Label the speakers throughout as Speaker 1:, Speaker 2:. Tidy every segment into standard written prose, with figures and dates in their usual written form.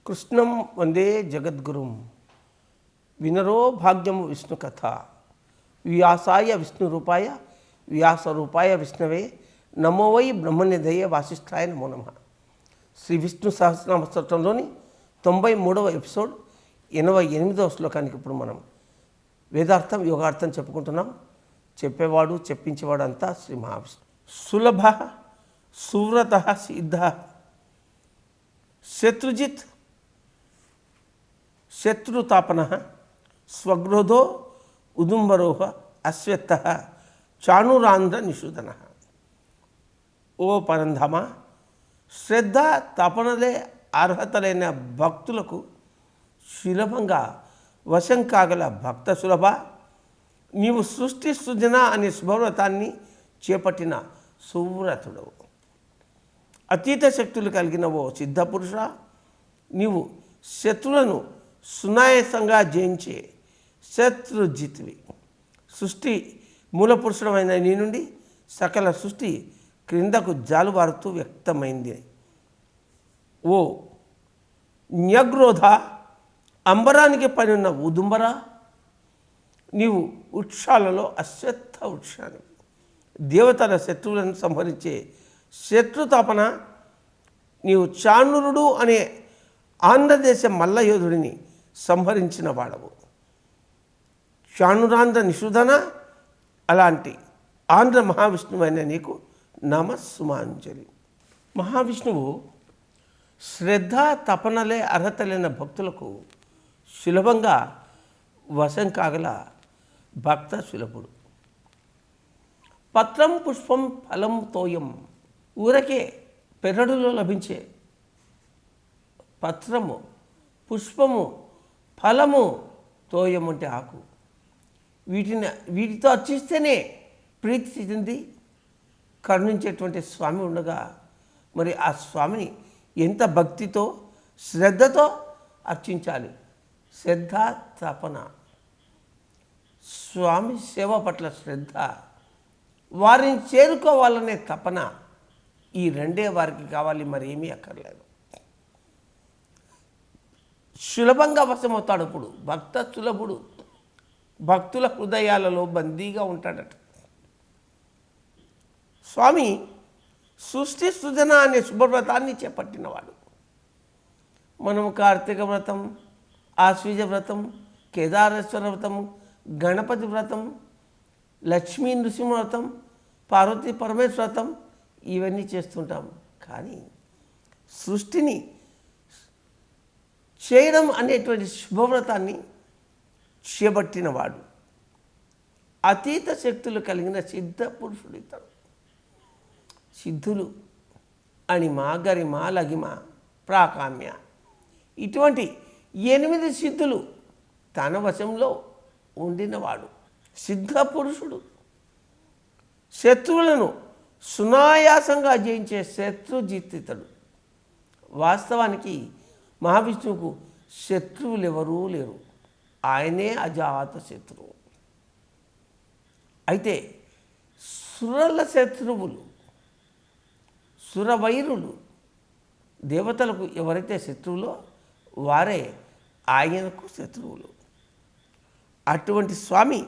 Speaker 1: కృష్ణం వందే జగద్గురుం వినరో భాగ్యం విష్ణు కథ వ్యాసాయ విష్ణురూపాయ వ్యాసరూపాయ విష్ణవే నమో వై బ్రహ్మనిధయ వాసిష్ఠాయ నమో నమ. శ్రీ విష్ణు సహస్రనామ స్తోత్రంలోని 93వ ఎపిసోడ్ 88వ శ్లోకానికి ఇప్పుడు మనం వేదార్థం యోగార్థం చెప్పుకుంటున్నాం. చెప్పేవాడు చెప్పించేవాడు అంతా శ్రీ మహావిష్ణు. సులభ సువ్రత సిద్ధ శత్రుజిత్ శత్రుతాపన స్వగృహో ఉదుంబరోహ అశ్వత్థ చాణురాంధ్ర నిషూదన. ఓ పరంధామ, శ్రద్ధ తపనలే అర్హతలైన భక్తులకు సులభంగా వశం కాగల భక్త సులభ, నీవు సృష్టి సృజన అనే శుభవ్రతాన్ని చేపట్టిన సువ్రతుడవు. అతీత శక్తులు కలిగిన ఓ సిద్ధపురుష, నీవు శత్రులను సునాయాసంగా జయించే శత్రుజిత్వి. సృష్టి మూలపురుషుడమైన నీ నుండి సకల సృష్టి క్రిందకు జాలువారుతూ వ్యక్తమైంది. ఓ న్యగ్రోధ, అంబరానికి పైనున్న ఉదుంబర, నీవు వృక్షాలలో అశ్వత్థ వృక్షాన్ని. దేవతల శత్రువులను సంహరించే శత్రుతాపన, నీవు చాణురుడు అనే ఆంధ్రదేశ మల్లయోధుడిని సంహరించిన వాడవు. చాణురాంధ్ర నిషూదన, అలాంటి ఆంధ్ర మహావిష్ణువైన నీకు నమస్సుమాంజలి. మహావిష్ణువు శ్రద్ధ తపనలే అర్హతలైన భక్తులకు సులభంగా వశం కాగల భక్త సులభుడు. పత్రం పుష్పం ఫలం తోయం, ఊరకే పెరడులో లభించే పత్రము, పుష్పము, ఫలము, తోయం అంటే ఆకు, వీటితో అర్చిస్తేనే ప్రీతి చెంది కరుణించేటువంటి స్వామి ఉండగా, మరి ఆ స్వామిని ఎంత భక్తితో శ్రద్ధతో అర్చించాలి. శ్రద్ధ తపన, స్వామి సేవ పట్ల శ్రద్ధ, వారిని చేరుకోవాలనే తపన, ఈ రెండే వారికి కావాలి, మరి ఏమీ అక్కర్లేదు. సులభంగా వశమవుతాడు. ఇప్పుడు భక్త సులభుడు భక్తుల హృదయాలలో బందీగా ఉంటాడట. స్వామి సృష్టి సృజన అనే శుభవ్రతాన్ని చేపట్టినవాడు. మనం కార్తీక వ్రతం, ఆశ్వీజ వ్రతం, కేదారేశ్వర వ్రతం, గణపతి వ్రతం, లక్ష్మీ నృసింహ వ్రతం, పార్వతీ పరమేశ్వర వ్రతం ఇవన్నీ చేస్తుంటాం. కానీ సృష్టిని చేయడం అనేటువంటి శుభవ్రతాన్ని చేపట్టినవాడు అతీత శక్తులు కలిగిన సిద్ధ పురుషుడు ఇతడు. సిద్ధులు అణిమ, గరిమ, లగిమ, ప్రాకామ్య ఇటువంటి 8 సిద్ధులు తన వశంలో ఉండినవాడు సిద్ధ పురుషుడు. శత్రువులను సునాయాసంగా జయించే శత్రుజిత్తితడు. వాస్తవానికి మహావిష్ణువుకు శత్రువులు ఎవరూ లేరు, ఆయనే అజాత శత్రువు. అయితే సురల శత్రువులు, సురవైరులు, దేవతలకు ఎవరైతే శత్రువులో వారే ఆయనకు శత్రువులు. అటువంటి స్వామి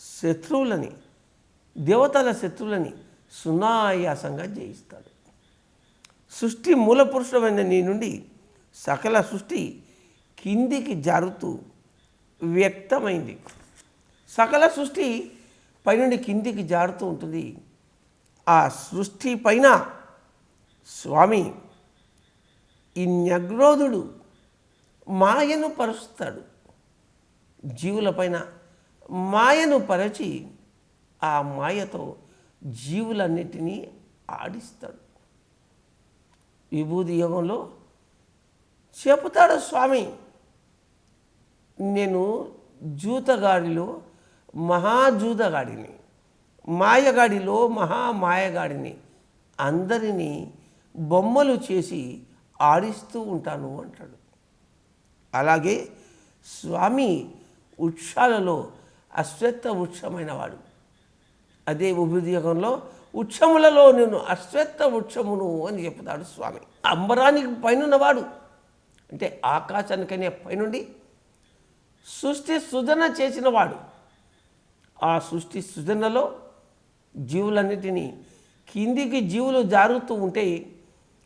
Speaker 1: శత్రువులని, దేవతల శత్రువులని సునాయాసంగా జయిస్తాడు. సృష్టి మూలపురుషుడమైన నీ నుండి సకల సృష్టి కిందికి జారుతూ వ్యక్తమైంది. సకల సృష్టి పైనుండి కిందికి జారుతూ ఉంటుంది. ఆ సృష్టి పైన స్వామి ఈ న్యగ్రోధుడు మాయను పరుస్తాడు. జీవులపైన మాయను పరచి ఆ మాయతో జీవులన్నిటినీ ఆడిస్తాడు. విభూతి యోగంలో చెబుతాడు స్వామి, నేను జూతగాడిలో మహాజూతగాడిని, మాయగాడిలో మహామాయగాడిని, అందరినీ బొమ్మలు చేసి ఆడిస్తూ ఉంటాను అంటాడు. అలాగే స్వామి వృక్షాలలో అశ్వత్థ వృక్షమైన వాడు. అదే విభూతి యోగంలో వృక్షములలో నేను అశ్వత్థ వృక్షమును అని చెప్తాడు స్వామి. అంబరానికి పైనున్నవాడు, అంటే ఆకాశానికనే పైనుండి సృష్టి సృజన చేసిన వాడు. ఆ సృష్టి సృజనలో జీవులన్నిటినీ కిందికి జీవులు జారుతూ ఉంటే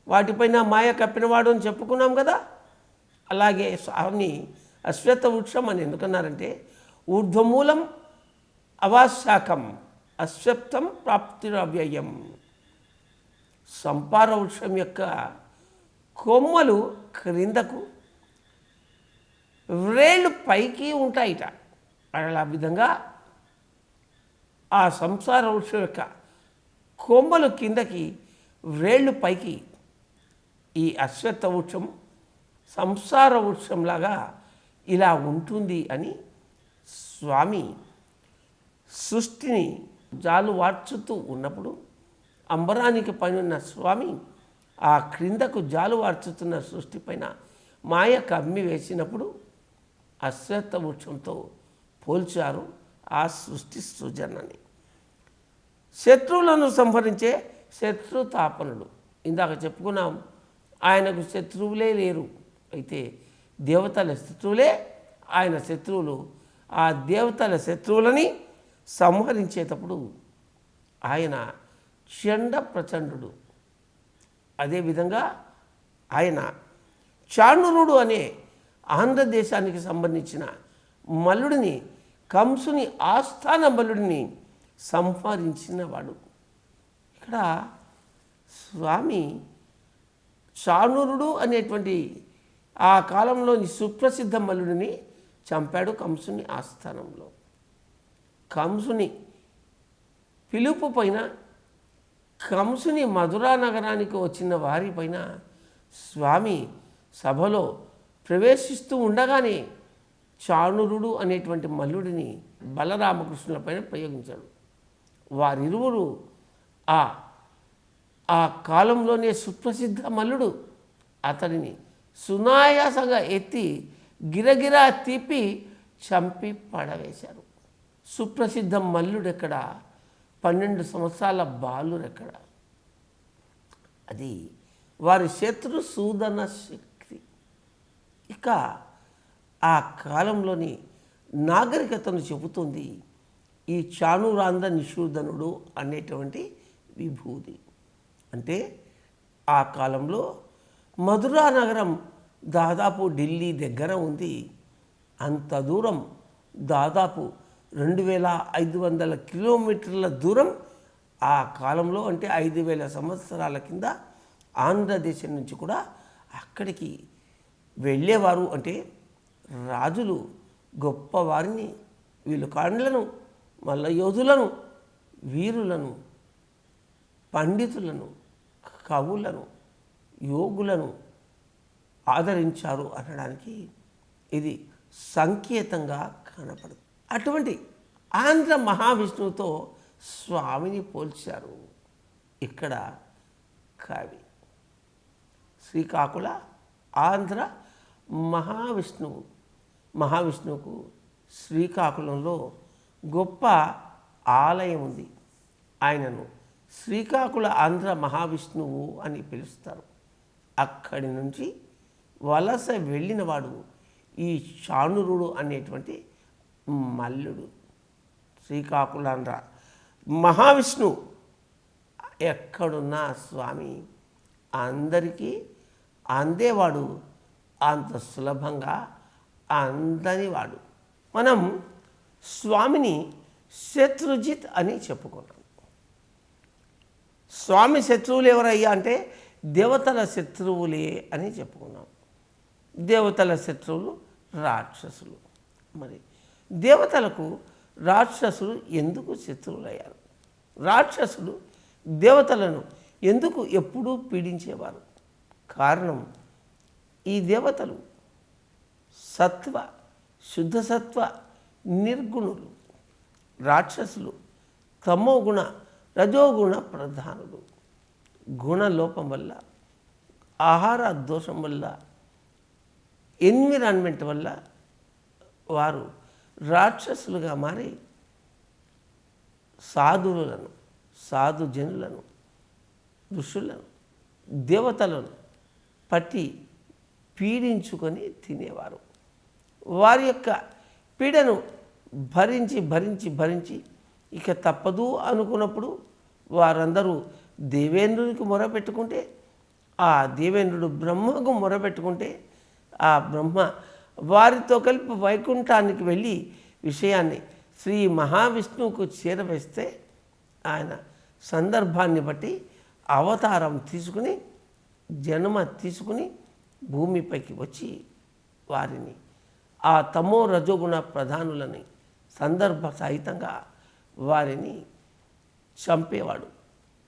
Speaker 1: వాటిపైన మాయ కప్పినవాడు అని చెప్పుకున్నాం కదా. అలాగే స్వామి అశ్వత్థ వృక్షం అని ఎందుకన్నారంటే ఊర్ధ్వమూలం అవాశాఖం అశ్వత్థం ప్రాప్తిరవ్యయం. సంపార వృక్షం యొక్క కొమ్మలు క్రిందకు వ్రేళ్ళు పైకి ఉంటాయిట. అలా విధంగా ఆ సంసార వృక్షం యొక్క కొమ్మలు కిందకి వ్రేళ్ళు పైకి ఈ అశ్వత్థ వృక్షం సంసార వృక్షంలాగా ఇలా ఉంటుంది అని స్వామి సృష్టిని జాలు వార్చుతూ ఉన్నప్పుడు అంబరానికి పైనున్న స్వామి ఆ క్రిందకు జాలు వార్చుతున్న సృష్టి పైన మాయ కమ్మి వేసినప్పుడు అశ్వత్థ వృక్షంతో పోల్చారు ఆ సృష్టి సృజనని. శత్రువులను సంహరించే శత్రుతాపనుడు. ఇందాక చెప్పుకున్నాం, ఆయనకు శత్రువులే లేరు. అయితే దేవతల శత్రువులే ఆయన శత్రువులు. ఆ దేవతల శత్రువులని సంహరించేటప్పుడు ఆయన చండ ప్రచండు. అదేవిధంగా ఆయన చాణురుడు అనే ఆంధ్రదేశానికి సంబంధించిన మల్లుడిని, కంసుని ఆస్థాన మల్లుడిని సంహరించిన వాడు. ఇక్కడ స్వామి చాణురుడు అనేటువంటి ఆ కాలంలోని సుప్రసిద్ధ మల్లుడిని చంపాడు కంసుని ఆస్థానంలో. కంసుని పిలుపు పైన, కంసుని మధురా నగరానికి వచ్చిన వారిపైన స్వామి సభలో ప్రవేశిస్తూ ఉండగానే చాణురుడు అనేటువంటి మల్లుడిని బలరామకృష్ణుల పైన ప్రయోగించాడు. వారిరువురు ఆ కాలంలోనే సుప్రసిద్ధ మల్లుడు అతడిని సునాయాసంగా ఎత్తి గిరగిరా తిప్పి చంపి పడవేశారు. సుప్రసిద్ధ మల్లుడెక్కడ, 12 సంవత్సరాల బాలురెక్కడ. అది వారి శత్రు సూదన శక్తి. ఇక ఆ కాలంలోని నాగరికతను చెబుతుంది ఈ చాణురాంధ్ర నిషూదనుడు అనేటువంటి విభూతి. అంటే ఆ కాలంలో మధురా నగరం దాదాపు ఢిల్లీ దగ్గర ఉంది. అంత దూరం, దాదాపు 2500 కిలోమీటర్ల దూరం ఆ కాలంలో, అంటే 5000 సంవత్సరాల కింద ఆంధ్రదేశం నుంచి కూడా అక్కడికి వెళ్ళేవారు. అంటే రాజులు గొప్పవారిని, వీళ్ళు కాండ్లను, మల్ల యోధులను, వీరులను, పండితులను, కవులను, యోగులను ఆదరించారు అనడానికి ఇది సంకేతంగా కనపడదు. అటువంటి ఆంధ్ర మహావిష్ణువుతో స్వామిని పోల్చారు. ఇక్కడ కవి శ్రీకాకుళ ఆంధ్ర మహావిష్ణువుకు శ్రీకాకుళంలో గొప్ప ఆలయం ఉంది. ఆయనను శ్రీకాకుళ ఆంధ్ర మహావిష్ణువు అని పిలుస్తారు. అక్కడి నుంచి వలస వెళ్ళినవాడు ఈ చాణురుడు అనేటువంటి మల్లుడు. శ్రీకాకుళాంధ్ర మహావిష్ణువు ఎక్కడున్నా స్వామి అందరికీ అందేవాడు, అంత సులభంగా అందనివాడు. మనం స్వామిని శత్రుజిత్ అని చెప్పుకున్నాం. స్వామి శత్రువులు ఎవరయ్యా అంటే దేవతల శత్రువులే అని చెప్పుకున్నాం. దేవతల శత్రువులు రాక్షసులు. మరి దేవతలకు రాక్షసులు ఎందుకు శత్రువులయ్యారు? రాక్షసులు దేవతలను ఎందుకు ఎప్పుడూ పీడించేవారు? కారణం, ఈ దేవతలు సత్వ, శుద్ధ సత్వ నిర్గుణులు. రాక్షసులు తమోగుణ, రజోగుణ ప్రధానులు. గుణలోపం వల్ల, ఆహార దోషం వల్ల, ఎన్విరాన్మెంట్ వల్ల వారు రాక్షసులుగా మారి సాధువులను, సాధుజనులను, ఋషులను, దేవతలను పట్టి పీడించుకొని తినేవారు. వారి యొక్క పీడను భరించి భరించి భరించి ఇక తప్పదు అనుకున్నప్పుడు వారందరూ దేవేంద్రునికి మొరపెట్టుకుంటే, ఆ దేవేంద్రుడు బ్రహ్మకు మొరపెట్టుకుంటే ఆ బ్రహ్మ వారితో కలిపి వైకుంఠానికి వెళ్ళి విషయాన్ని శ్రీ మహావిష్ణువుకు చేరవేస్తే ఆయన సందర్భాన్ని బట్టి అవతారం తీసుకుని జన్మ తీసుకుని భూమిపైకి వచ్చి వారిని ఆ తమో రజోగుణ ప్రధానులని సందర్భ సహితంగా వారిని చంపేవాడు.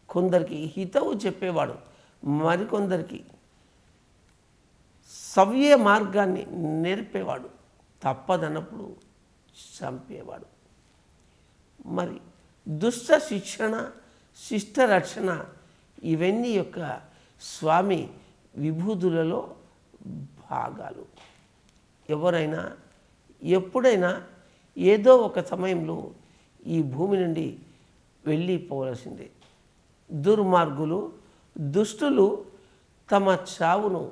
Speaker 1: కొందరికి హితవు చెప్పేవాడు, మరికొందరికి సవ్య మార్గాన్ని నేర్పేవాడు, తప్పదన్నప్పుడు చంపేవాడు. మరి దుష్ట శిక్షణ, శిష్ట రక్షణ ఇవన్నీ యొక్క స్వామి విభూతులలో భాగాలు. ఎవరైనా ఎప్పుడైనా ఏదో ఒక సమయంలో ఈ భూమి నుండి వెళ్ళిపోవలసిందే. దుర్మార్గులు, దుష్టులు తమ చావును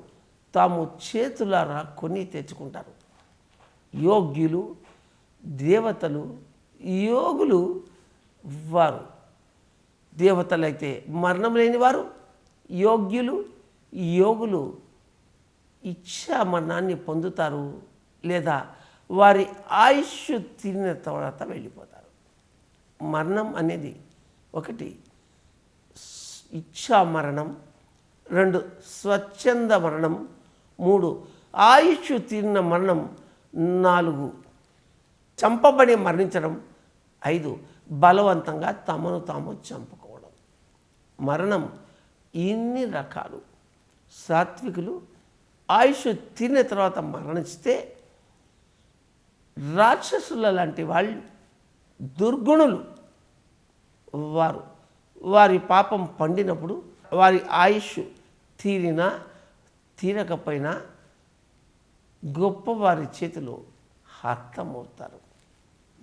Speaker 1: తాము చేతులారా కొని తెచ్చుకుంటారు. యోగ్యులు, దేవతలు, యోగులు వారు. దేవతలైతే మరణం లేనివారు, యోగులు ఇచ్చా మరణాన్ని పొందుతారు, లేదా వారి ఆయుష్ తీరిన తర్వాత వెళ్ళిపోతారు. మరణం అనేది ఒకటి ఇచ్చా మరణం, 2 స్వచ్ఛంద మరణం, 3 ఆయుష్ తీరిన మరణం, 4 చంపబడి మరణించడం, 5 బలవంతంగా తమను తాము చంపుకోవడం. మరణం ఇన్ని రకాలు. సాత్వికులు ఆయుష్ తీరిన తర్వాత మరణిస్తే, రాక్షసుల లాంటి వాళ్ళు, దుర్గుణులు వారి పాపం పండినప్పుడు వారి ఆయుష్ తీరినా తీరకపోయినా గొప్పవారి చేతిలో హతమవుతారు.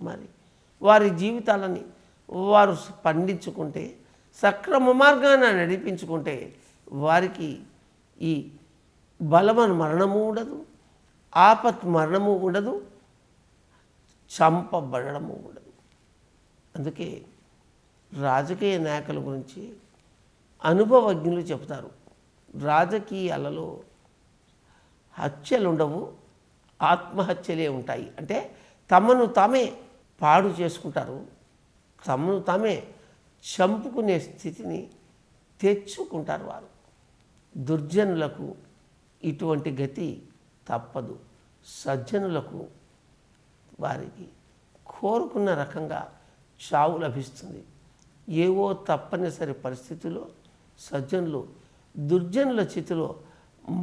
Speaker 1: మరి వారి జీవితాలని వారు పండించుకుంటే, సక్రమ మార్గాన్ని నడిపించుకుంటే వారికి ఈ బలమైన మరణము ఉండదు, ఆపత్ మరణము ఉండదు, చంపబడము ఉండదు. అందుకే రాజకీయ నాయకుల గురించి అనుభవజ్ఞులు చెప్తారు, రాజకీయాలలో హత్యలు ఉండవు, ఆత్మహత్యలే ఉంటాయి. అంటే తమను తామే పాడు చేసుకుంటారు, తమను తామే చంపుకునే స్థితిని తెచ్చుకుంటారు వారు. దుర్జనులకు ఇటువంటి గతి తప్పదు. సజ్జనులకు వారికి కోరుకున్న రకంగా చావు లభిస్తుంది. ఏవో తప్పనిసరి పరిస్థితుల్లో సజ్జనులు దుర్జనుల చేతిలో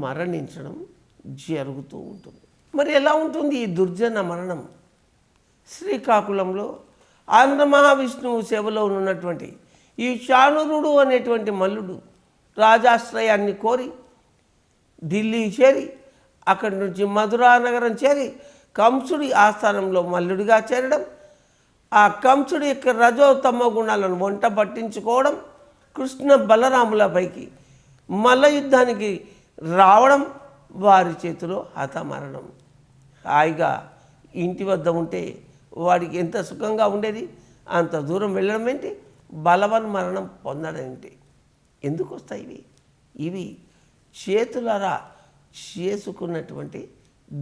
Speaker 1: మరణించడం జరుగుతూ ఉంటుంది. మరి ఎలా ఉంటుంది ఈ దుర్జన మరణం? శ్రీకాకుళంలో ఆంధ్ర మహావిష్ణువు సేవలో ఉన్నటువంటి ఈ శానురుడు అనేటువంటి మల్లుడు రాజాశ్రయాన్ని కోరి ఢిల్లీ చేరి, అక్కడి నుంచి మధురా నగరం చేరి కంసుడి ఆస్థానంలో మల్లుడిగా చేరడం, ఆ కంసుడి యొక్క రజోతమ గుణాలను వంట పట్టించుకోవడం, కృష్ణ బలరాములపైకి మల్ల యుద్ధానికి రావడం, వారి చేతిలో హతమరణం. హాయిగా ఇంటి వద్ద ఉంటే వాడికి ఎంత సుఖంగా ఉండేది, అంత దూరం వెళ్ళడం ఏంటి, బలవన్ మరణం పొందడం ఏంటి? ఎందుకు వస్తాయి ఇవి? చేతులారా చేసుకున్నటువంటి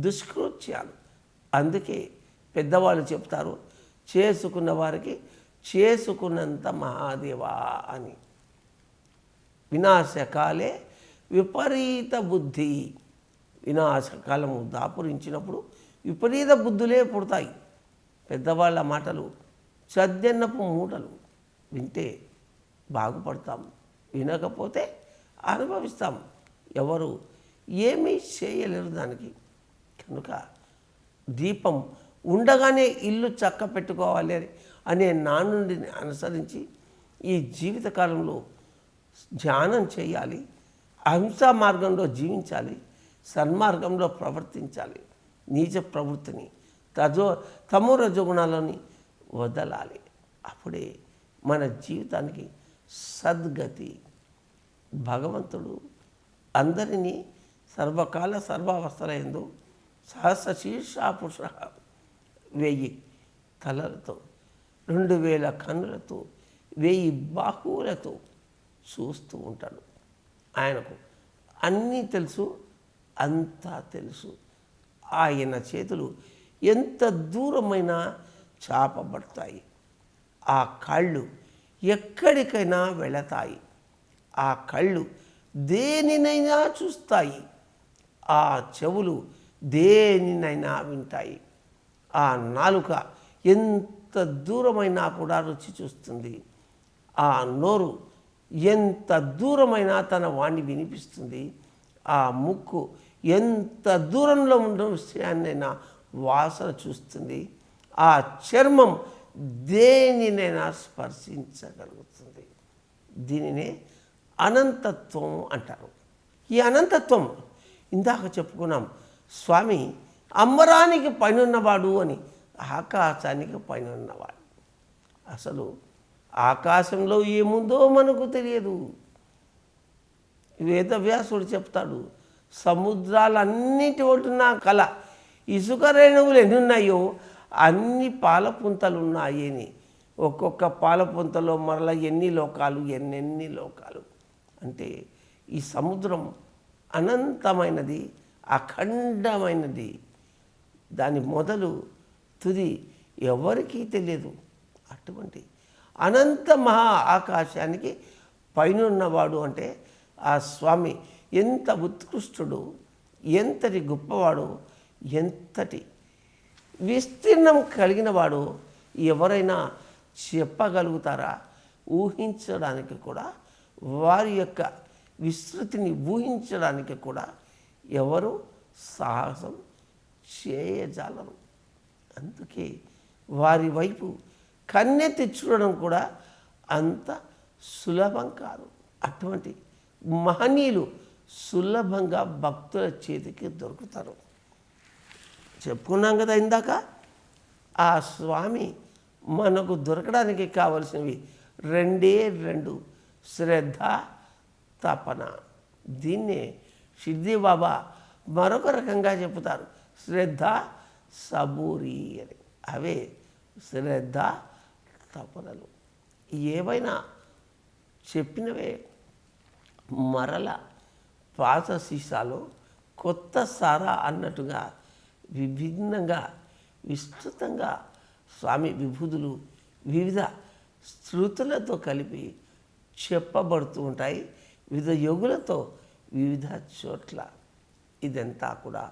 Speaker 1: దుష్కృత్యాలు. అందుకే పెద్దవాళ్ళు చెప్తారు, చేసుకున్న వారికి చేసుకున్నంత మహాదేవా అని. వినాశకాలే విపరీత బుద్ధి. వినాశకాలము దాపురించినప్పుడు విపరీత బుద్ధులే పుడతాయి. పెద్దవాళ్ళ మాటలు చద్దెన్నపు మూటలు. వింటే బాగుపడతాం, వినకపోతే అనుభవిస్తాం. ఎవరు ఏమీ చేయలేరు దానికి. కనుక దీపం ఉండగానే ఇల్లు చక్క పెట్టుకోవాలి అనే నానుడిని అనుసరించి ఈ జీవితకాలంలో ధ్యానం చేయాలి, అహింసా మార్గంలో జీవించాలి, సన్మార్గంలో ప్రవర్తించాలి. నీచ ప్రవృత్తిని తమో రజోగుణాలని వదలాలి. అప్పుడే మన జీవితానికి సద్గతి. భగవంతుడు అందరినీ సర్వకాల సర్వావస్థలందు సహస్ర శీర్ష పురుష 1000 తలలతో 2000 కన్నులతో 1000 బాహువులతో చూస్తూ ఉంటాడు. ఆయనకు అన్నీ తెలుసు, అంతా తెలుసు. ఆయన చేతులు ఎంత దూరమైనా చాపబడతాయి. ఆ కాళ్ళు ఎక్కడికైనా వెళతాయి. ఆ కళ్ళు దేనినైనా చూస్తాయి. ఆ చెవులు దేనినైనా వింటాయి. ఆ నాలుక ఎంత దూరమైనా కూడా రుచి చూస్తుంది. ఆ నోరు ఎంత దూరమైనా తన వాణ్ణి వినిపిస్తుంది. ఆ ముక్కు ఎంత దూరంలో ఉన్న విషయాన్నైనా వాసన చూస్తుంది. ఆ చర్మం దేనినైనా స్పర్శించగలుగుతుంది. దీనినే అనంతత్వం అంటారు. ఈ అనంతత్వం ఇందాక చెప్పుకున్నాం. స్వామి అంబరానికి పైనున్నవాడు అని, ఆకాశానికి పైనున్నవాడు. అసలు ఆకాశంలో ఏముందో మనకు తెలియదు. వేదవ్యాసుడు చెప్తాడు, సముద్రాలన్నిటి ఒడ్డున కల ఇసుక రేణువులు ఎన్ని ఉన్నాయో అన్ని పాలపుంతలు ఉన్నాయని. ఒక్కొక్క పాలపుంతలో మరల ఎన్ని లోకాలు, ఎన్నెన్ని లోకాలు. అంటే ఈ సముద్రం అనంతమైనది, అఖండమైనది. దాని మొదలు తుది ఎవరికీ తెలియదు. అటువంటి అనంత మహా ఆకాశానికి పైనున్నవాడు అంటే ఆ స్వామి ఎంత ఉత్కృష్టుడు, ఎంతటి గొప్పవాడు, ఎంతటి విస్తీర్ణం కలిగిన వాడు ఎవరైనా చెప్పగలుగుతారా? ఊహించడానికి కూడా, వారి యొక్క విస్తృతిని ఊహించడానికి కూడా ఎవరు సాహసం చేయజాలరు. అందుకే వారి వైపు కన్నెత్తి చూడడం కూడా అంత సులభం కాదు. అటువంటి మహనీయులు సులభంగా భక్తుల చేతికి దొరుకుతారు. చెప్పుకున్నాం కదా ఇందాక, ఆ స్వామి మనకు దొరకడానికి కావలసినవి 2 శ్రద్ధ, తపన. దీన్నే సిద్ధి బాబా మరొక రకంగా చెప్తారు, శ్రద్ధ సబూరి అని. అవే శ్రద్ధ, తపనలు. ఏవైనా చెప్పినవే మరల పాత సీసాలో కొత్త సారా అన్నట్టుగా విభిన్నంగా, విస్తృతంగా స్వామి విభూతులు వివిధ శృతులతో కలిపి చెప్పబడుతూ ఉంటాయి. వివిధ యోగులతో వివిధ చోట్ల. ఇదంతా కూడా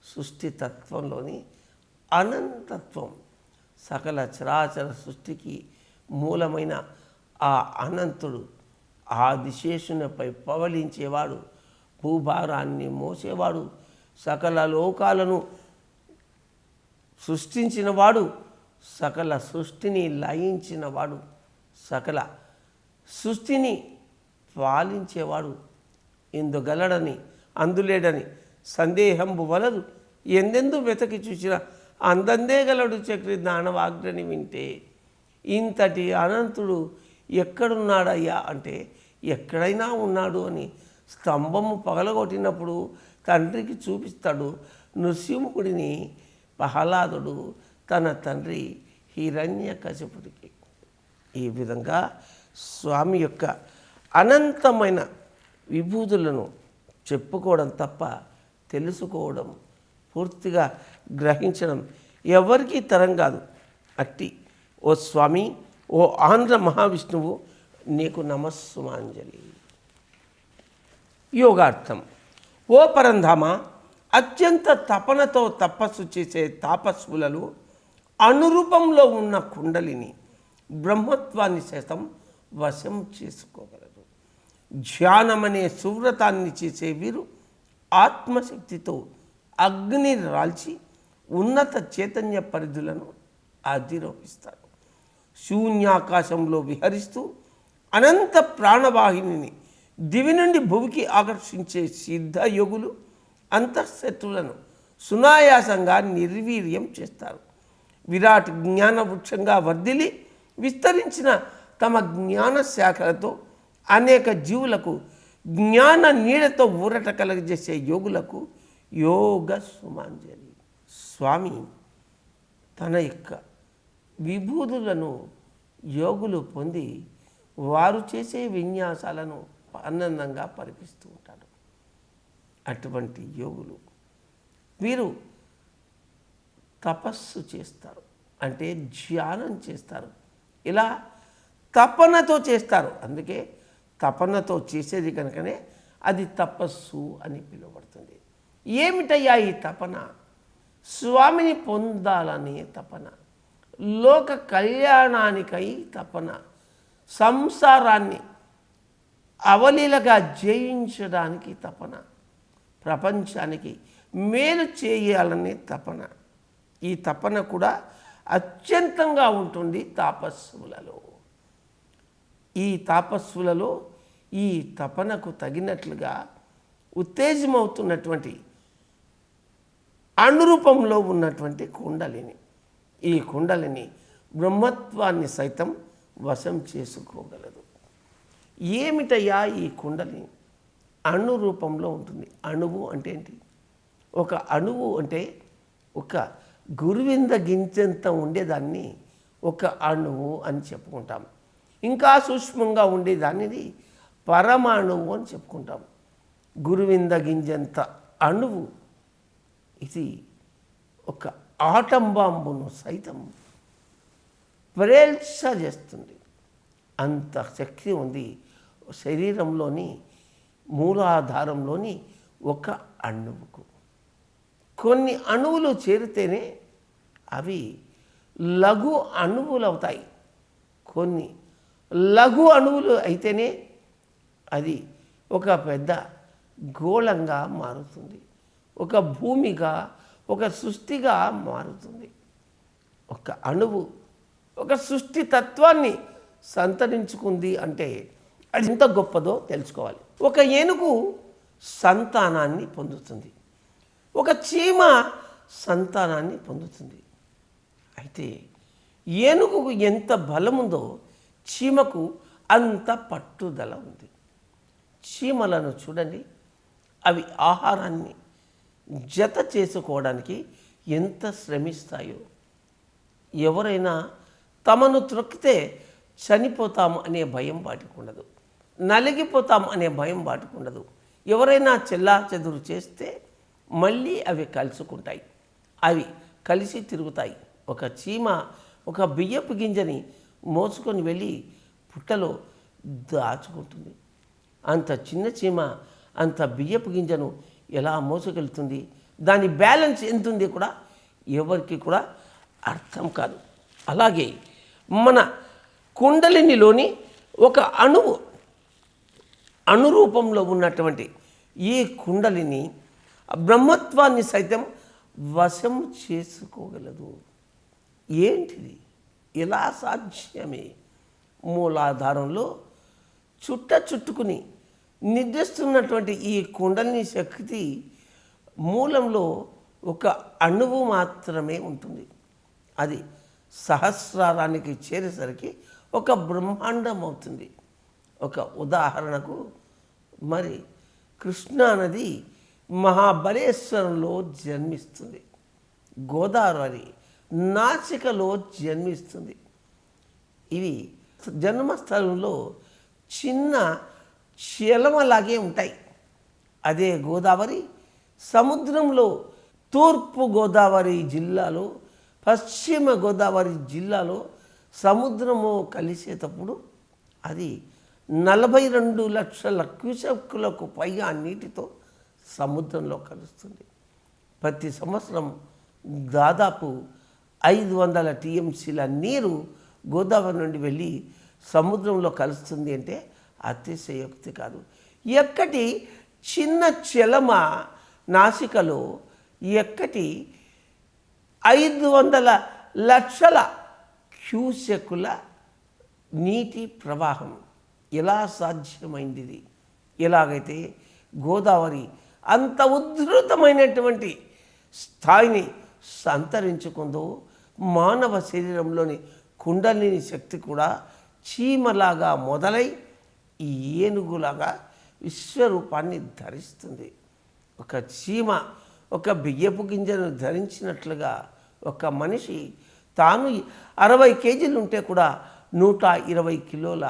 Speaker 1: సృష్టి తత్వంలోని అనంతత్వం. సకల చరాచర సృష్టికి మూలమైన ఆ అనంతుడు ఆదిశేషునిపై పవలించేవాడు, భూభారాన్ని మోసేవాడు, సకల లోకాలను సృష్టించినవాడు, సకల సృష్టిని లయించినవాడు, సకల సృష్టిని పాలించేవాడు. ఇందుగలడని అందులేడని సందేహంబు వలదు, ఎందెందు వెతకి చూసిన అందందే గలడు చక్రి జ్ఞానవాగ్రని వింటే. ఇంతటి అనంతుడు ఎక్కడున్నాడయ్యా అంటే ఎక్కడైనా ఉన్నాడు అని స్తంభము పగలగొట్టినప్పుడు తండ్రికి చూపిస్తాడు. నృసింహుడిని ప్రహ్లాదుడు తన తండ్రి హిరణ్యకశిపుడికి. ఈ విధంగా స్వామి యొక్క అనంతమైన విభూతులను చెప్పుకోవడం తప్ప తెలుసుకోవడం, పూర్తిగా గ్రహించడం ఎవరికీ తరం కాదు. అట్టి ఓ స్వామి, ఓ ఆంధ్ర మహావిష్ణువు, నీకు నమస్సుమాంజలి. యోగార్థం. ఓ పరంధామ, అత్యంత తపనతో తపస్సు చేసే తాపస్సులలో అనురూపంలో ఉన్న కుండలిని బ్రహ్మత్వాన్ని సైతం వశం చేసుకోగలరు. ధ్యానమనే సువ్రతాన్ని చేసే వీరు ఆత్మశక్తితో అగ్ని రాల్చి ఉన్నత చైతన్య పరిధులను అధిరోహిస్తారు. శూన్యాకాశంలో విహరిస్తూ అనంత ప్రాణవాహిని దివి నుండి భువికి ఆకర్షించే సిద్ధయోగులు అంతఃశత్రులను సునాయాసంగా నిర్వీర్యం చేస్తారు. విరాట్ జ్ఞాన వృక్షంగా వర్ధిల్లి విస్తరించిన తమ జ్ఞాన శాఖలతో అనేక జీవులకు జ్ఞాన నీడతో ఊరట కలగజేసే యోగులకు యోగ సుమాంజలి. స్వామి తన యొక్క విభూతులను యోగులు పొంది వారు చేసే విన్యాసాలను ఆనందంగా పరిపిస్తూ ఉంటాడు. అటువంటి యోగులు వీరు తపస్సు చేస్తారు, అంటే ధ్యానం చేస్తారు. ఇలా తపనతో చేస్తారు. అందుకే తపనతో చేసేది కనుకనే అది తపస్సు అని పిలువబడుతుంది. ఏమిటయ్యా ఈ తపన? స్వామిని పొందాలనే తపన, లోక కళ్యాణానికై తపన, సంసారాన్ని అవలీలగా జయించడానికి తపన, ప్రపంచానికి మేలు చేయాలనే తపన. ఈ తపన కూడా అత్యంతంగా ఉంటుంది తాపస్సులలో. ఈ తాపస్సులలో ఈ తపనకు తగినట్లుగా ఉత్తేజమవుతున్నటువంటి అనురూపంలో ఉన్నటువంటి కుండలిని, ఈ కుండలిని బ్రహ్మత్వాన్ని సైతం వశం చేసుకోగలదు. ఏమిటయ్యా ఈ కుండలిని? అణురూపంలో ఉంటుంది. అణువు అంటే ఏంటి? ఒక అణువు అంటే ఒక గురువింద గింజంత ఉండేదాన్ని ఒక అణువు అని చెప్పుకుంటాం. ఇంకా సూక్ష్మంగా ఉండేదాన్ని పరమాణువు అని చెప్పుకుంటాం. గురువింద గింజంత అణువు ఇది ఒక ఆటం బాంబును సైతం చేస్తుంది. అంత శక్తి ఉంది శరీరంలోని మూలాధారంలోని ఒక అణువుకు. కొన్ని అణువులు చేరితేనే అవి లఘు అణువులు అవుతాయి. కొన్ని లఘు అణువులు అయితేనే అది ఒక పెద్ద గోళంగా మారుతుంది, ఒక భూమిగా, ఒక సృష్టిగా మారుతుంది. ఒక అణువు ఒక సృష్టి తత్వాన్ని సంతరించుకుంది అంటే అది ఎంత గొప్పదో తెలుసుకోవాలి. ఒక ఏనుగు సంతానాన్ని పొందుతుంది, ఒక చీమ సంతానాన్ని పొందుతుంది. అయితే ఏనుగుకు ఎంత బలముందో చీమకు అంత పట్టుదల ఉంది. చీమలను చూడండి, అవి ఆహారాన్ని జత చేసుకోవడానికి ఎంత శ్రమిస్తాయో. ఎవరైనా తమను త్రొక్కితే చనిపోతాం అనే భయం వాటికి ఉండదు, నలిగిపోతాం అనే భయం వాటికి ఉండదు. ఎవరైనా చెల్లా చెదురు చేస్తే మళ్ళీ అవి కలుసుకుంటాయి, అవి కలిసి తిరుగుతాయి. ఒక చీమ ఒక బియ్యపు గింజని మోసుకొని వెళ్ళి పుట్టలో దాచుకుంటుంది. అంత చిన్న చీమ అంత బియ్యపు గింజను ఎలా మోసుకెళ్తుంది, దాని బ్యాలెన్స్ ఎంత ఉంది కూడా ఎవరికి కూడా అర్థం కాదు. అలాగే మన కుండలినిలోని ఒక అణురూపంలో ఉన్నటువంటి ఈ కుండలిని బ్రహ్మత్వాన్ని సైతం వశం చేసుకోగలదు. ఏంటిది? ఇలా సాధ్యమే. మూలాధారంలో చుట్టుకుని నిద్రిస్తున్నటువంటి ఈ కుండలిని శక్తి మూలంలో ఒక అణువు మాత్రమే ఉంటుంది. అది సహస్రారానికి చేరేసరికి ఒక బ్రహ్మాండం అవుతుంది. ఒక ఉదాహరణకు మరి కృష్ణా నది మహాబలేశ్వరంలో జన్మిస్తుంది, గోదావరి నాసికలో జన్మిస్తుంది. ఇవి జన్మస్థలంలో చిన్న చలమలాగే ఉంటాయి. అదే గోదావరి సముద్రంలో తూర్పు గోదావరి జిల్లాలో, పశ్చిమ గోదావరి జిల్లాలో సముద్రము కలిసేటప్పుడు అది 42 లక్షల క్యూసెక్కులకు పైగా నీటితో సముద్రంలో కలుస్తుంది. ప్రతి సంవత్సరం దాదాపు 500 టీఎంసీల నీరు గోదావరి నుండి వెళ్ళి సముద్రంలో కలుస్తుంది అంటే అతిశయోక్తి కాదు. ఎక్కటి చిన్న చలమ నాసికలో ఎక్కటి 500 లక్షల క్యూసెక్కుల నీటి ప్రవాహం ఎలా సాధ్యమైంది? ఇది ఎలాగైతే గోదావరి అంత ఉద్ధృతమైనటువంటి స్థాయిని సంతరించుకుందో, మానవ శరీరంలోని కుండలిని శక్తి కూడా చీమలాగా మొదలై ఈ ఏనుగులాగా విశ్వరూపాన్ని ధరిస్తుంది. ఒక చీమ ఒక బియ్యపు గింజను ధరించినట్లుగా ఒక మనిషి తాను 60 కేజీలు ఉంటే కూడా 120 కిలోల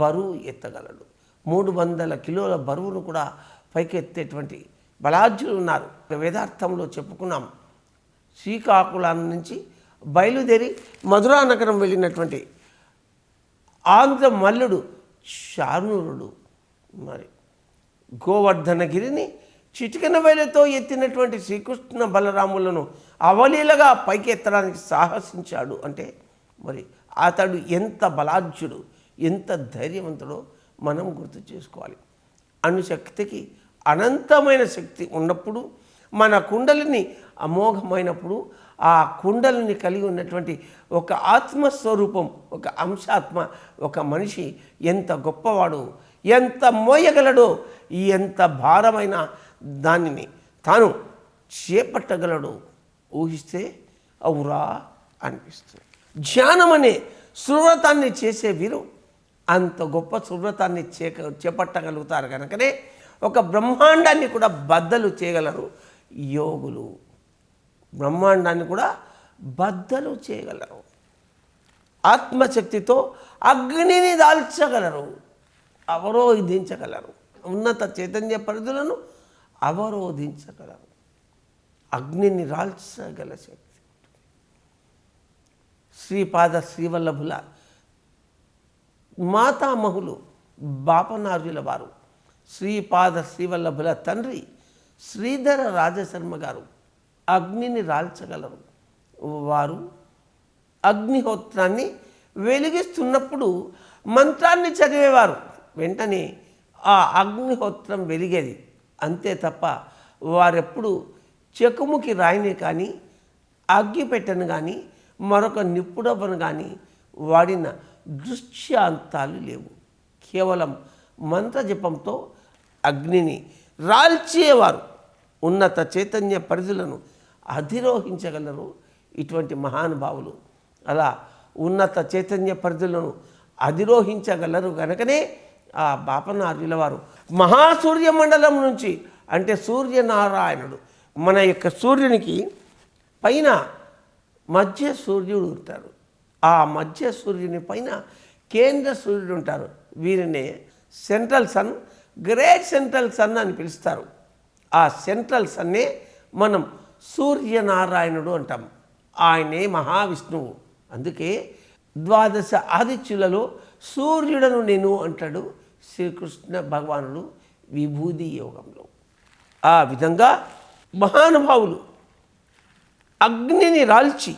Speaker 1: బరువు ఎత్తగలడు. 300 కిలోల బరువును కూడా పైకెత్తేటువంటి బలాఢ్యులు ఉన్నారు. వేదార్థంలో చెప్పుకున్నాం. శ్రీకాకుళం నుంచి బయలుదేరి మధురా నగరం వెళ్ళినటువంటి ఆంధ్ర మల్లుడు శార్నూరుడు మరి గోవర్ధనగిరిని చిటికెన వేలతో ఎత్తినటువంటి శ్రీకృష్ణ బలరాములను అవలీలగా పైకి ఎత్తడానికి సాహసించాడు. అంటే మరి అతడు ఎంత బలాఢ్యుడు, ఎంత ధైర్యవంతుడో మనం గుర్తు చేసుకోవాలి. అణుశక్తికి అనంతమైన శక్తి ఉన్నప్పుడు, మన కుండలిని అమోఘమైనప్పుడు, ఆ కుండలిని కలిగి ఉన్నటువంటి ఒక ఆత్మస్వరూపం, ఒక అంశాత్మ, ఒక మనిషి ఎంత గొప్పవాడు, ఎంత మోయగలడో, ఎంత భారమైన దానిని తాను చేపట్టగలడు ఊహిస్తే అవురా అనిపిస్తుంది. ధ్యానం అనే సువ్రతాన్ని చేసే వీరు అంత గొప్ప సువ్రతాన్ని చేపట్టగలుగుతారు. కనుకనే ఒక బ్రహ్మాండాన్ని కూడా బద్దలు చేయగలరు యోగులు. బ్రహ్మాండాన్ని కూడా బద్దలు చేయగలరు. ఆత్మశక్తితో అగ్నిని దాల్చగలరు, అవరోధించగలరు. ఉన్నత చైతన్య పరిధులను అవరోధించగలరు. అగ్నిని రాల్చగల శక్తి. శ్రీపాద శ్రీవల్లభుల మాతామహులు బాపనార్యుల వారు, శ్రీపాద శ్రీవల్లభుల తండ్రి శ్రీధర రాజశర్మ గారు అగ్నిని రాల్చగలరు. వారు అగ్నిహోత్రాన్ని వెలిగిస్తున్నప్పుడు మంత్రాన్ని చదివేవారు. వెంటనే ఆ అగ్నిహోత్రం వెలిగేది. అంతే తప్ప వారెప్పుడు చెకుముకి రాయిని కానీ, అగ్గిపెట్టెను కానీ, మరొక నిప్పుడబ్బను కానీ వాడిన దృశ్యాంతాలు లేవు. కేవలం మంత్రజపంతో అగ్నిని రాల్చేవారు. ఉన్నత చైతన్య పరిధులను అధిరోహించగలరు ఇటువంటి మహానుభావులు. అలా ఉన్నత చైతన్య పరిధులను అధిరోహించగలరు కనుకనే ఆ బాపనార్యుల వారు మహాసూర్యమండలం నుంచి, అంటే సూర్యనారాయణుడు, మన యొక్క సూర్యునికి పైన మధ్య సూర్యుడు ఉంటారు. ఆ మధ్య సూర్యుని పైన కేంద్ర సూర్యుడు ఉంటారు. వీరినే central sun, great central sun అని పిలుస్తారు. ఆ సెంట్రల్ సన్నే మనం సూర్యనారాయణుడు అంటాం. ఆయనే మహావిష్ణువు. అందుకే 12 ఆదిత్యులలో సూర్యుడను నేను అంటాడు శ్రీకృష్ణ భగవానుడు విభూది యోగంలో. ఆ విధంగా మహానుభావులు అగ్నిని రాల్చి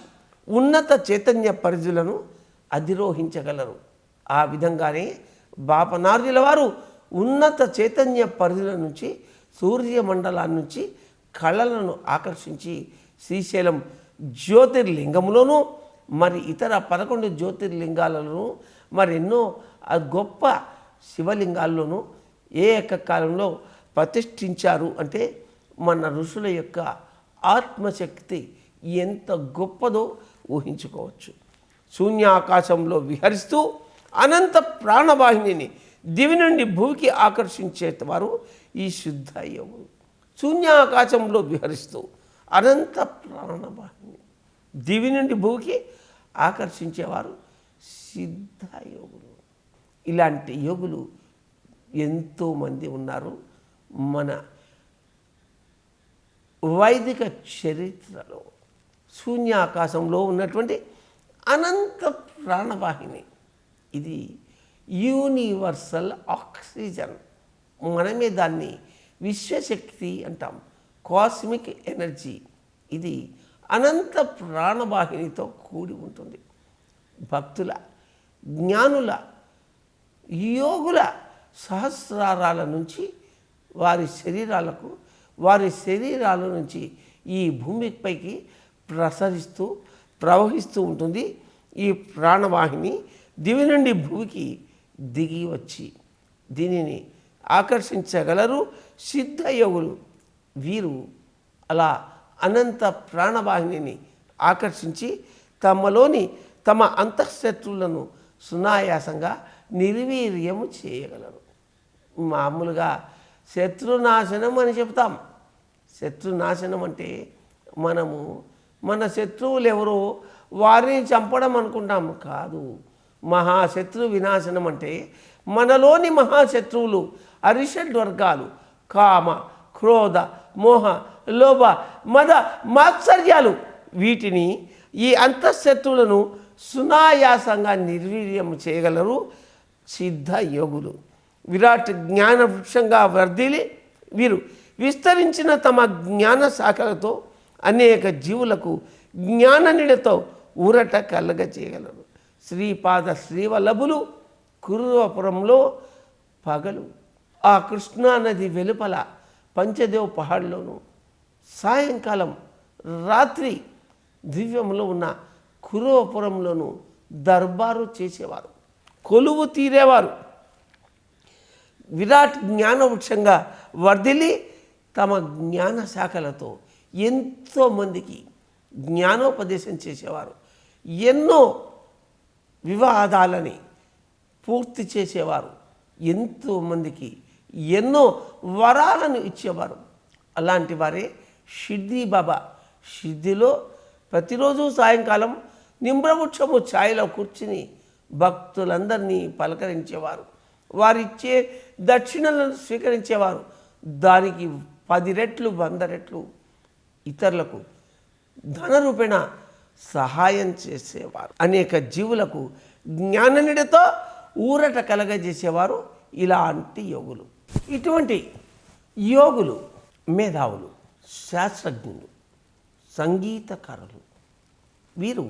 Speaker 1: ఉన్నత చైతన్య పరిధులను అధిరోహించగలరు. ఆ విధంగానే బాపనార్యుల వారు ఉన్నత చైతన్య పరిధుల నుంచి, సూర్యమండలాన్ని నుంచి కళలను ఆకర్షించి శ్రీశైలం జ్యోతిర్లింగములోనూ, మరి ఇతర 11 జ్యోతిర్లింగాలలోనూ, మరెన్నో గొప్ప శివలింగాల్లోనూ ఏకకాలంలో ప్రతిష్ఠించారు. అంటే మన ఋషుల యొక్క ఆత్మశక్తి ఎంత గొప్పదో ఊహించుకోవచ్చు. శూన్యాకాశంలో విహరిస్తూ అనంత ప్రాణవాహినిని దివి నుండి భూమికి ఆకర్షించేవారు ఈ శుద్ధ యోగులు. శూన్యాకాశంలో విహరిస్తూ అనంత ప్రాణవాహిని దివి నుండి భూమికి ఆకర్షించేవారు సిద్ధ యోగులు. ఇలాంటి యోగులు ఎంతోమంది ఉన్నారు మన వైదిక చరిత్రలో. శూన్యాకాశంలో ఉన్నటువంటి అనంత ప్రాణవాహిని ఇది యూనివర్సల్ ఆక్సిజన్. మనమే దాన్ని విశ్వశక్తి అంటాం, కాస్మిక్ ఎనర్జీ. ఇది అనంత ప్రాణవాహినితో కూడి ఉంటుంది. భక్తుల, జ్ఞానుల, యోగుల సహస్రారాల నుంచి వారి శరీరాలకు, వారి శరీరాల నుంచి ఈ భూమిపైకి ప్రవహిస్తూ ఉంటుంది ఈ ప్రాణవాహిని. దివి నుండి భూమికి దిగి వచ్చి దీనిని ఆకర్షించగలరు సిద్ధయోగులు. వీరు అలా అనంత ప్రాణవాహినిని ఆకర్షించి తమలోని తమ అంతఃశత్రువులను సునాయాసంగా నిర్వీర్యము చేయగలరు. మామూలుగా శత్రునాశనం అని చెప్తాం. శత్రునాశనం అంటే మన శత్రువులు ఎవరో వారిని చంపడం అనుకుంటాం. కాదు. మహాశత్రు వినాశనం అంటే మనలోని మహాశత్రువులు అరిషడ్ వర్గాలు కామ, క్రోధ, మోహ, లోభ, మద, మాత్సర్యాలు వీటిని ఈ అంతఃశత్రువులను సునాయాసంగా నిర్వీర్యం చేయగలరు సిద్ధ యోగులు. విరాట్ జ్ఞాన వృక్షంగా వర్ధిల్లి వీరు విస్తరించిన తమ జ్ఞాన శాఖలతో అనేక జీవులకు జ్ఞాన నీడతో ఊరట కలగ చేయగలరు. శ్రీపాద శ్రీవల్లభులు కురువపురంలో పగలు, ఆ కృష్ణానది వెలుపల పంచదేవ్ పహాడ్లోను, సాయంకాలం రాత్రి దివ్యంలో ఉన్న కురువపురంలోను దర్బారు చేసేవారు, కొలువు తీరేవారు. విరాట్ జ్ఞానవృక్షంగా వర్ధిల్లి తమ జ్ఞాన శాఖలతో ఎంతోమందికి జ్ఞానోపదేశం చేసేవారు. ఎన్నో వివాదాలని పూర్తి చేసేవారు. ఎంతోమందికి ఎన్నో వరాలను ఇచ్చేవారు. అలాంటి వారే షిర్డీ బాబా. షిర్డీలో ప్రతిరోజు సాయంకాలం నిమ్రవృక్షము ఛాయలో కూర్చుని భక్తులందరినీ పలకరించేవారు. వారిచ్చే దక్షిణలను స్వీకరించేవారు. దానికి 10 రెట్లు 100 రెట్లు ఇతరులకు ధనరూపేణ సహాయం చేసేవారు. అనేక జీవులకు జ్ఞాననిడితో ఊరట కలగజేసేవారు ఇలాంటి యోగులు. ఇటువంటి యోగులు మేధావులు, శాస్త్రజ్ఞులు, సంగీతకారులు. వీరు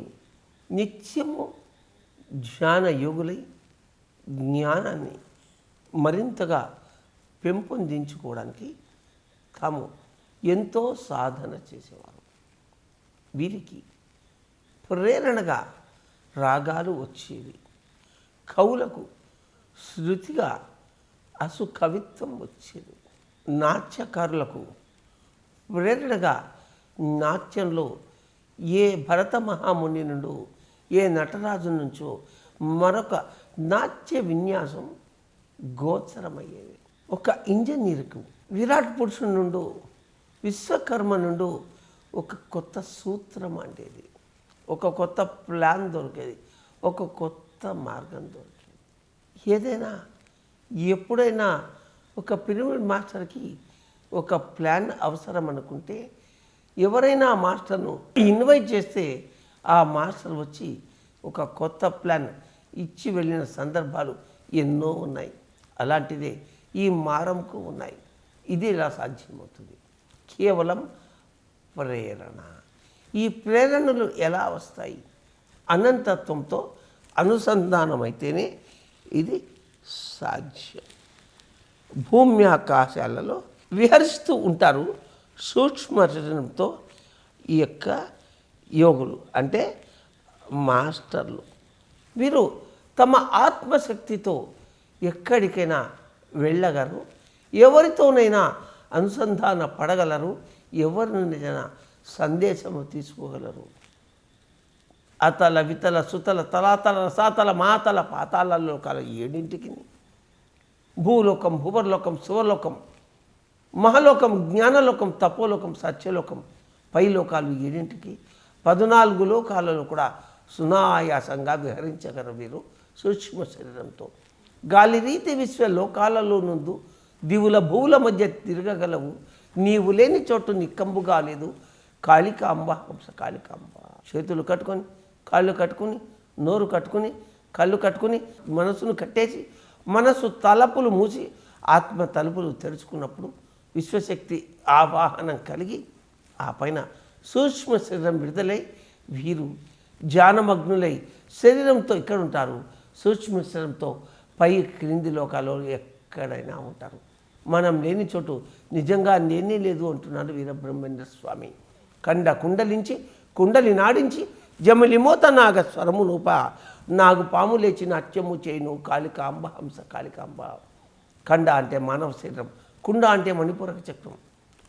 Speaker 1: నిత్యము ధ్యాన యోగులై జ్ఞానాన్ని మరింతగా పెంపొందించుకోవడానికి తాము ఎంతో సాధన చేసేవారు. వీరికి ప్రేరణగా రాగాలు వచ్చేవి. కవులకు శృతిగా అసు కవిత్వం వచ్చేది. నాట్యకారులకు ప్రేరణగా నాట్యంలో ఏ భరత మహాముని నుండో, ఏ నటరాజు నుంచో మరొక నాట్య విన్యాసం గోచరమయ్యేది. ఒక ఇంజనీర్కు విరాట్ పురుషుని నుండి, విశ్వకర్మ నుండి ఒక కొత్త సూత్రం అంటేది, ఒక కొత్త ప్లాన్ దొరికేది, ఒక కొత్త మార్గం దొరికేది. ఏదైనా ఎప్పుడైనా ఒక పిరమిడ్ మాస్టర్కి ఒక ప్లాన్ అవసరం అనుకుంటే ఎవరైనా మాస్టర్ను ఇన్వైట్ చేస్తే ఆ మాస్టర్ వచ్చి ఒక కొత్త ప్లాన్ ఇచ్చి వెళ్ళిన సందర్భాలు ఎన్నో ఉన్నాయి. అలాంటిదే ఈ మారంకు ఉన్నాయి. ఇది ఇలా సాధ్యమవుతుంది కేవలం ప్రేరణ. ఈ ప్రేరణలు ఎలా వస్తాయి? అనంతత్వంతో అనుసంధానమైతేనే ఇది సాధ్యం. భూమి ఆకాశాలలో విహరిస్తూ ఉంటారు సూక్ష్మ శరీరంతో ఈ యొక్క యోగులు, అంటే మాస్టర్లు. వీరు తమ ఆత్మశక్తితో ఎక్కడికైనా వెళ్ళగలరు, ఎవరితోనైనా అనుసంధాన పడగలరు, ఎవరినైనా సందేశము తీసుకోగలరు. అతల వితల సుతల తలాతల రసాతల మాతల పాతాల లోకాల 7 భూలోకం, భూవర్లోకం, శివలోకం, మహలోకం, జ్ఞానలోకం, తపోలోకం, సత్యలోకం, పైలోకాలు 7 14 లోకాలలో కూడా సునాయాసంగా విహరించగలరు వీరు సూక్ష్మ శరీరంతో. గాలి రీతి విశ్వ లోకాలలో నుండు దివుల భూవుల మధ్య తిరగగలవు, నీవు లేని చోటు నిక్కంబు కాలేదు. కాళికాంబ, హంస కాళికాంబ. చేతులు కట్టుకొని, కాళ్ళు కట్టుకుని, నోరు కట్టుకుని, కళ్ళు కట్టుకుని, మనసును కట్టేసి, మనసు తలుపులు మూసి ఆత్మ తలుపులు తెరుచుకున్నప్పుడు విశ్వశక్తి ఆవాహనం కలిగి ఆ పైన సూక్ష్మ శరీరం విడుదలై వీరు ధ్యానమగ్నులై శరీరంతో ఇక్కడ ఉంటారు, సూక్ష్మ శరీరంతో పై క్రింది లోకాల్లో ఎక్కడైనా ఉంటారు. మనం లేని చోటు నిజంగా నేనే లేదు అంటున్నాడు వీరబ్రహ్మేంద్ర స్వామి. కండ కుండలించి కుండలి నాడించి జమలిమోత నాగ స్వరము నూప, నాగు పాము లేచి నాట్యము చేయును కాళికాంబ, హంస కాళికాంబ. కండ అంటే మానవ శరీరం, కుండ అంటే మణిపూరక చక్రం.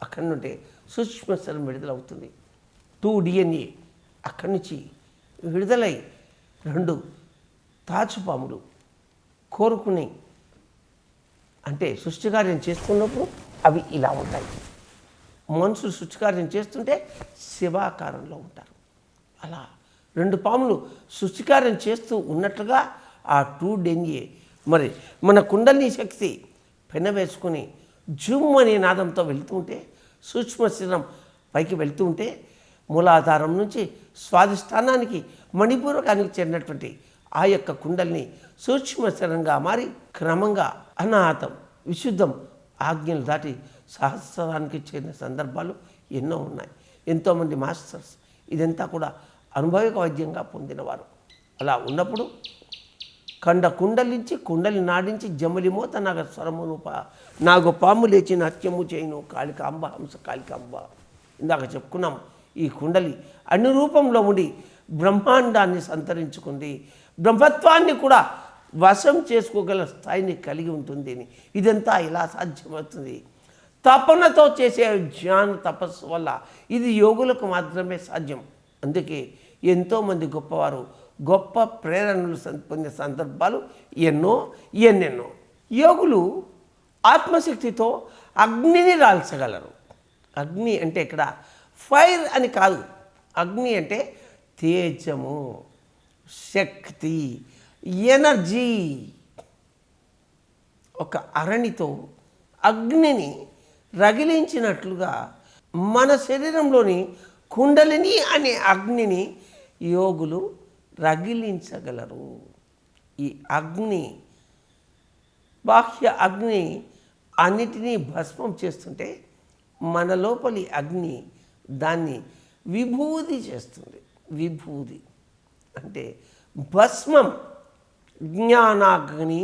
Speaker 1: అక్కడి నుండి సూక్ష్మ శరీరం విడుదలవుతుంది. 2 DNA అక్కడి నుంచి విడుదలై 2 తాచుపాములు కోరుకుని అంటే సృష్టికార్యం చేస్తున్నప్పుడు అవి ఇలా ఉంటాయి. మనుషులు సృష్టికార్యం చేస్తుంటే శివాకారంలో ఉంటారు. అలా 2 పాములు సృష్టికార్యం చేస్తూ ఉన్నట్లుగా ఆ 2 డెంగే మరి మన కుండలిని శక్తి పెనవేసుకొని జుమ్ అనే నాదంతో వెళ్తుంటే సూక్ష్మ శరీరం పైకి వెళ్తూ ఉంటే మూలాధారం నుంచి స్వాధిష్టానానికి మణిపూరకానికి చేరినటువంటి ఆ యొక్క కుండలిని సూక్ష్మ శరీరంగా మారి క్రమంగా అనాహతం విశుద్ధం ఆజ్ఞలు దాటి సహస్రానికి చేరిన సందర్భాలు ఎన్నో ఉన్నాయి. ఎంతోమంది మాస్టర్స్ ఇదంతా కూడా అనుభవిక వైద్యంగా పొందినవారు. అలా ఉన్నప్పుడు కండ కుండలించి కుండలి నాడించి జమలి మోత నాగ స్వరమునుప నాగు పాము లేచి నాట్యము చేయను కాళికాంబ హంస కాళికాంబ. ఇందాక చెప్పుకున్నాం ఈ కుండలి అన్ని రూపంలో ఉండి బ్రహ్మాండాన్ని సంతరించుకుంది, బ్రహ్మత్వాన్ని కూడా వశం చేసుకోగల స్థాయిని కలిగి ఉంటుంది. ఇదంతా ఇలా సాధ్యమవుతుంది తపనతో చేసే జ్ఞాన తపస్సు వల్ల. ఇది యోగులకు మాత్రమే సాధ్యం. అందుకే ఎంతోమంది గొప్పవారు గొప్ప ప్రేరణలు పొందే సందర్భాలు ఎన్నెన్నో. యోగులు ఆత్మశక్తితో అగ్నిని రాల్చగలరు. అగ్ని అంటే ఇక్కడ ఫైర్ అని కాదు, అగ్ని అంటే తేజము, శక్తి, ఎనర్జీ. ఒక అరణితో అగ్నిని రగిలించినట్లుగా మన శరీరంలోని కుండలిని అనే అగ్నిని యోగులు రగిలించగలరు. ఈ అగ్ని బాహ్య అగ్ని అన్నిటినీ భస్మం చేస్తుంటే మన లోపలి అగ్ని దాన్ని విభూది చేస్తుంది. విభూది అంటే భస్మం. జ్ఞానాగ్ని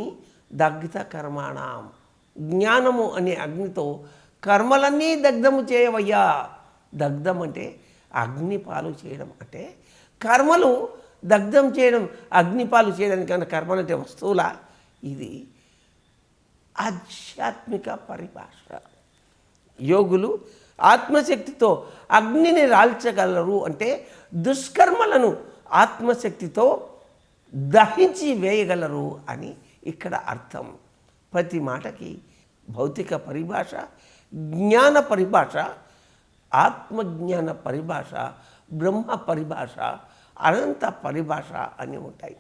Speaker 1: దగ్ధ కర్మాణం. జ్ఞానము అనే అగ్నితో కర్మలన్నీ దగ్ధము చేయవయ్యా. దగ్ధం అంటే అగ్నిపాలు చేయడం, అంటే కర్మలు దగ్ధం చేయడం, అగ్నిపాలు చేయడానికన్నా కర్మలు అంటే వస్తువుల. ఇది ఆధ్యాత్మిక పరిభాష. యోగులు ఆత్మశక్తితో అగ్నిని రాల్చగలరు అంటే దుష్కర్మలను ఆత్మశక్తితో దహించి వేయగలరు అని ఇక్కడ అర్థం. ప్రతి మాటకి భౌతిక పరిభాష, జ్ఞాన పరిభాష, ఆత్మజ్ఞాన పరిభాష, బ్రహ్మ పరిభాష, అనంత పరిభాష అని ఉంటాయి.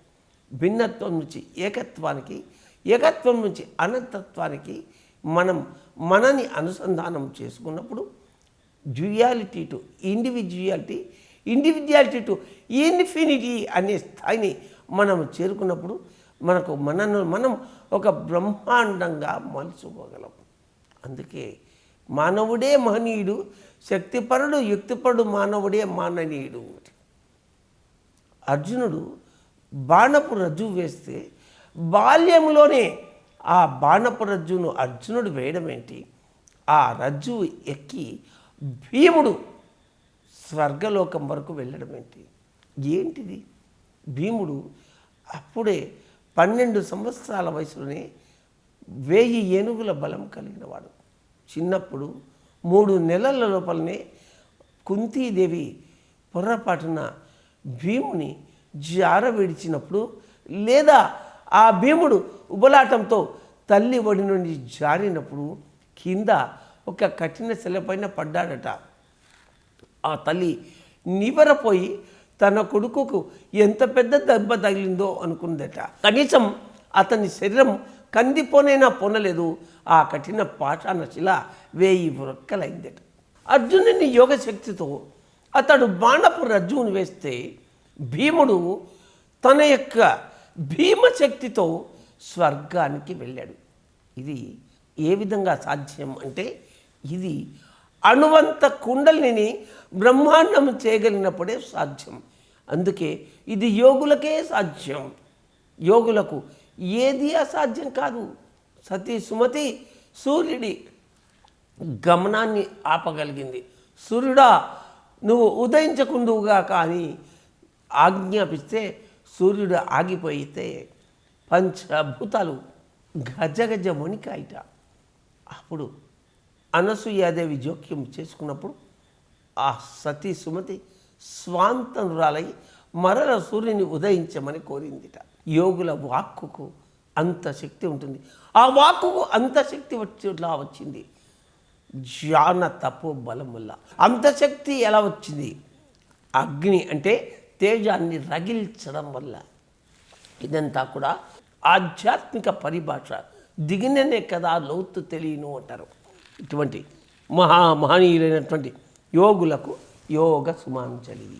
Speaker 1: భిన్నత్వం నుంచి ఏకత్వానికి, ఏకత్వం నుంచి అనంతత్వానికి మనం మనని అనుసంధానం చేసుకున్నప్పుడు duality to individuality, individuality to infinity అనే స్థాయిని మనం చేరుకున్నప్పుడు మనకు మనం ఒక బ్రహ్మాండంగా మలుచుకోగలం. అందుకే మానవుడే మహనీయుడు, శక్తిపరుడు యుక్తిపరుడు, మానవుడే మాననీయుడు. అర్జునుడు బాణపు రజ్జు వేస్తే బాల్యంలోనే ఆ బాణపు రజ్జును అర్జునుడు వేయడం ఏంటి, ఆ రజ్జు ఎక్కి భీముడు స్వర్గలోకం వరకు వెళ్ళడం ఏంటిది? భీముడు అప్పుడే 12 సంవత్సరాల వయసులోనే 1000 ఏనుగుల బలం కలిగిన వాడు. చిన్నప్పుడు 3 నెలల లోపలనే కుంతీదేవి పొర్రపాటున భీముని జార విడిచినప్పుడు, లేదా ఆ భీముడు ఉబలాటంతో తల్లి ఒడి నుండి జారినప్పుడు కింద ఒక కఠిన శిలపైన పడ్డాడట. ఆ తల్లి నివరపోయి తన కొడుకుకు ఎంత పెద్ద దెబ్బ తగిలిందో అనుకుందట. కనీసం అతని శరీరం కందిపోనైనా పొనలేదు. ఆ కఠిన పాషాణ శిల 1000 వృక్కలైందట. అర్జునుని యోగశక్తితో అతడు బాణపు రజ్జువును వేస్తే భీముడు తన యొక్క భీమశక్తితో స్వర్గానికి వెళ్ళాడు. ఇది ఏ విధంగా సాధ్యం అంటే, ఇది అణువంత కుండలిని బ్రహ్మాండం చేయగలిగినప్పుడే సాధ్యం. అందుకే ఇది యోగులకే సాధ్యం. యోగులకు ఏది అసాధ్యం కాదు. సతీ సుమతి సూర్యుడి గమనాన్ని ఆపగలిగింది. సూర్యుడా నువ్వు ఉదయించకుండుగా కానీ ఆజ్ఞాపిస్తే సూర్యుడు ఆగిపోయితే పంచభూతాలు గజగజ వణికాయిట. అప్పుడు అనసూయాదేవి జోక్యం చేసుకున్నప్పుడు ఆ సతీ సుమతి స్వాంతనురాలై మరల సూర్యుని ఉదయించమని కోరిందిట. యోగుల వాక్కుకు అంత శక్తి ఉంటుంది. ఆ వాక్కుకు అంత శక్తి వచ్చేలా వచ్చింది. జ్ఞాన తపో బలం వల్ల అంత శక్తి ఎలా వచ్చింది? అగ్ని అంటే తేజాన్ని రగిల్చడం వల్ల. ఇదంతా కూడా ఆధ్యాత్మిక పరిభాష. దిగిననే కదా లోతు తెలియను అంటారు. ఇటువంటి మహనీయులైనటువంటి యోగులకు యోగ సుమాంజలి.